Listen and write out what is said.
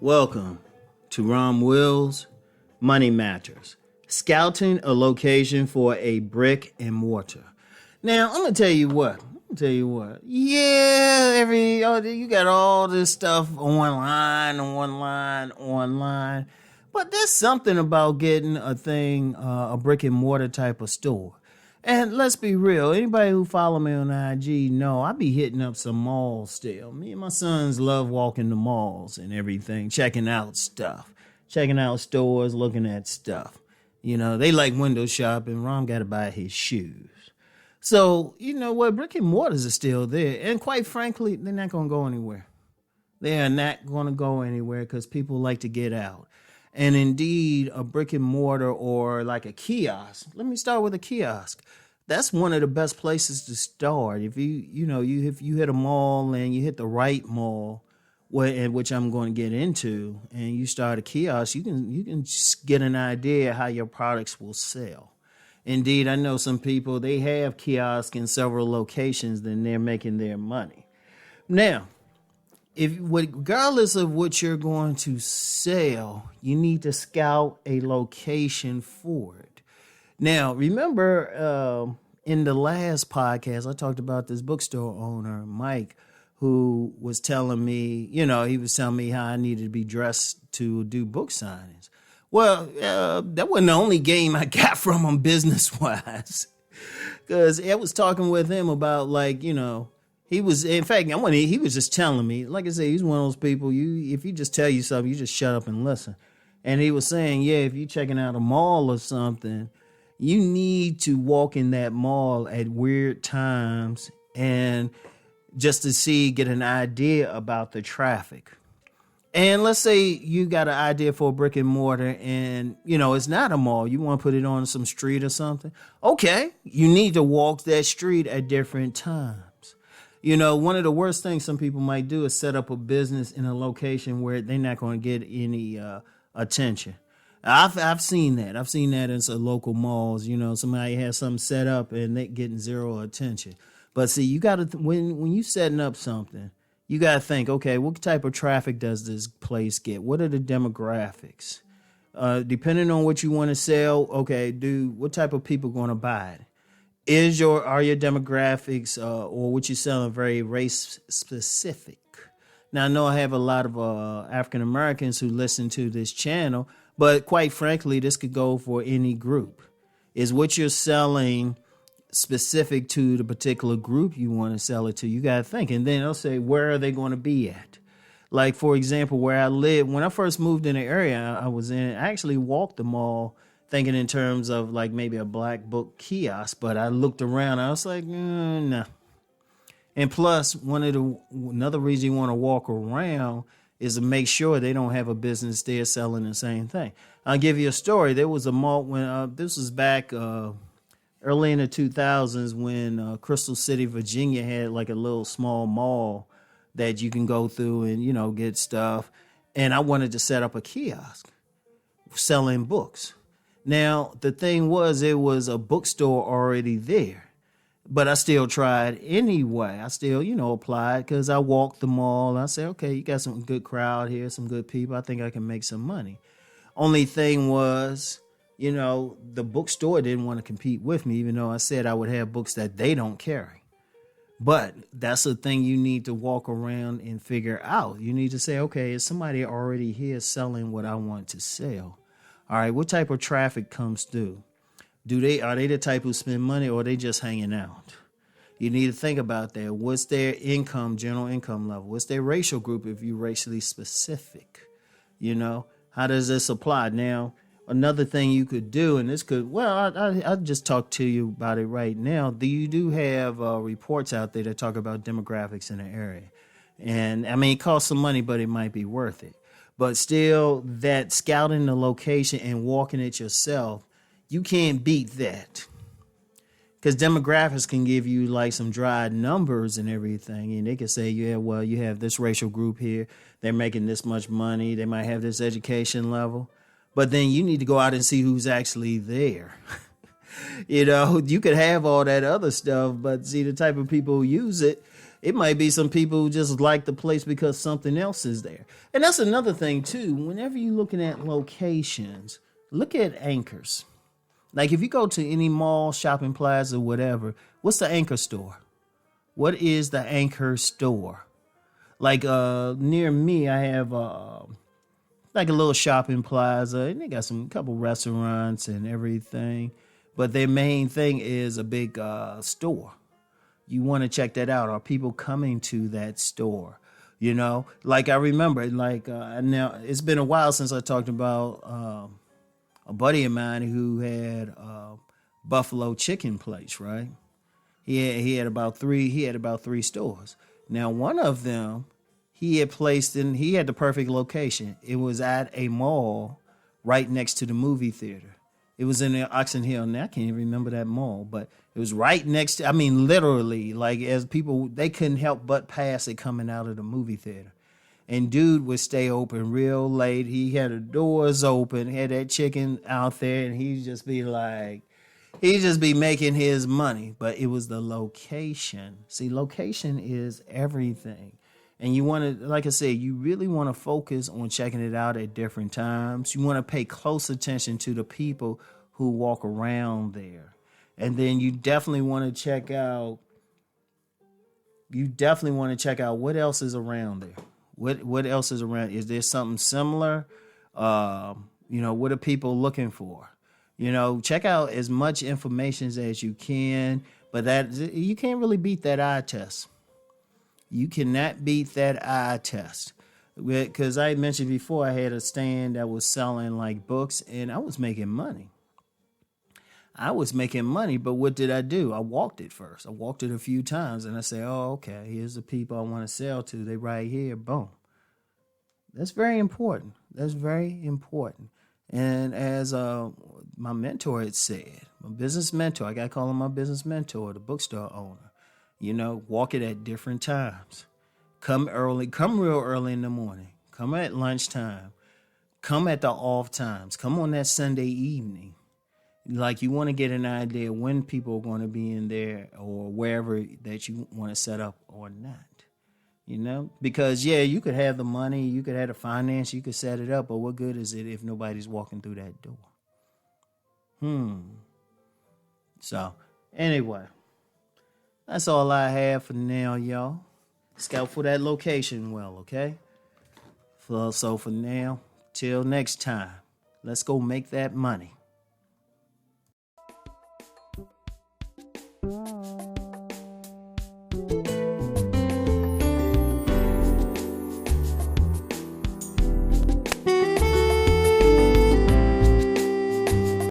Welcome to Rom Wills Money Matters, scouting a location for a brick and mortar. Now, I'm going to tell you what. Yeah, you got all this stuff online. But there's something about getting a brick and mortar type of store. And let's be real, anybody who follow me on IG know I be hitting up some malls still. Me and my sons love walking the malls and everything, checking out stuff, checking out stores, looking at stuff. You know, they like window shopping. Rom got to buy his shoes. So, you know what, brick and mortars are still there. And quite frankly, they're not going to go anywhere. They are not going to go anywhere because people like to get out. And indeed, a brick and mortar or like a kiosk. Let me start with a kiosk. That's one of the best places to start. If if you hit a mall and you hit the right mall, which I'm going to get into, and you start a kiosk, you can just get an idea how your products will sell. Indeed, I know some people, they have kiosks in several locations, then they're making their money. Now, regardless of what you're going to sell, you need to scout a location for it. Now, remember in the last podcast, I talked about this bookstore owner, Mike, who was telling me, he was telling me how I needed to be dressed to do book signings. Well, that wasn't the only game I got from him business-wise, because I was talking with him about, he was just telling me, like I said, he's one of those people, if you just tell you something, you just shut up and listen. And he was saying, if you're checking out a mall or something, you need to walk in that mall at weird times and just to get an idea about the traffic. And let's say you got an idea for a brick and mortar and, it's not a mall. You want to put it on some street or something. Okay, you need to walk that street at different times. One of the worst things some people might do is set up a business in a location where they're not going to get any attention. I've seen that. I've seen that in some local malls. Somebody has something set up and they're getting zero attention. But see, you got to when you setting up something, you got to think, okay, what type of traffic does this place get? What are the demographics? Depending on what you want to sell, okay, what type of people going to buy it? Are your demographics or what you're selling very race specific? Now, I know I have a lot of African Americans who listen to this channel, but quite frankly, this could go for any group. Is what you're selling specific to the particular group you want to sell it to? You got to think. And then they'll say, where are they going to be at? Like, for example, where I live, when I first moved in the area I was in, I actually walked the mall thinking in terms of like maybe a black book kiosk, but I looked around, I was like, no. And plus, another reason you want to walk around is to make sure they don't have a business there selling the same thing. I'll give you a story. There was a mall when this was back early in the 2000s when Crystal City, Virginia had like a little small mall that you can go through and, get stuff. And I wanted to set up a kiosk selling books. Now, the thing was, it was a bookstore already there, but I still tried anyway. I still, applied because I walked the mall. I said, okay, you got some good crowd here, some good people. I think I can make some money. Only thing was, the bookstore didn't want to compete with me, even though I said I would have books that they don't carry. But that's the thing you need to walk around and figure out. You need to say, okay, is somebody already here selling what I want to sell? All right, what type of traffic comes through? Are they the type who spend money or are they just hanging out? You need to think about that. What's their income, general income level? What's their racial group if you're racially specific? How does this apply? Now, another thing you could do, and this could, I'll just talk to you about it right now. You do have reports out there that talk about demographics in the area. And, it costs some money, but it might be worth it. But still, that scouting the location and walking it yourself, you can't beat that. Because demographics can give you like some dry numbers and everything. And they can say, you have this racial group here. They're making this much money. They might have this education level. But then you need to go out and see who's actually there. You could have all that other stuff. But see, the type of people who use it, It might be some people who just like the place because something else is there. And that's another thing too. Whenever you're looking at locations, look at anchors. Like if you go to any mall, shopping plaza, whatever, what's the anchor store? What is the anchor store? Like near me, I have like a little shopping plaza, and they got some couple restaurants and everything. But their main thing is a big store. You want to check that out. Are people coming to that store? You know, like I remember, like now it's been a while since I talked about a buddy of mine who had buffalo chicken place, right? He had about three stores. Now one of them he had the perfect location. It was at a mall right next to the movie theater. It was in the Oxon Hill. Now I can't even remember that mall, but it was right next to, I mean, literally, like as people, they couldn't help but pass it coming out of the movie theater. And dude would stay open real late. He had the doors open, had that chicken out there, and he'd just be making his money. But it was the location. See, location is everything. And you want to, like I said, you really want to focus on checking it out at different times. You want to pay close attention to the people who walk around there. And then you definitely want to check out what else is around there. What else is around? Is there something similar? What are people looking for? Check out as much information as you can, but that you can't really beat that eye test. You cannot beat that eye test. Because I mentioned before, I had a stand that was selling like books, and I was making money. But what did I do? I walked it first. I walked it a few times, and I said, oh, okay, here's the people I want to sell to. They right here. Boom. That's very important. And as my mentor had said, my business mentor, I got to call him my business mentor, the bookstore owner. Walk it at different times. Come real early in the morning. Come at lunchtime. Come at the off times. Come on that Sunday evening. Like you want to get an idea when people are going to be in there or wherever that you want to set up or not. Because you could have the money, you could have the finance, you could set it up, but what good is it if nobody's walking through that door? So anyway. That's all I have for now, y'all. Scout for that location well, okay? So for now, till next time, let's go make that money.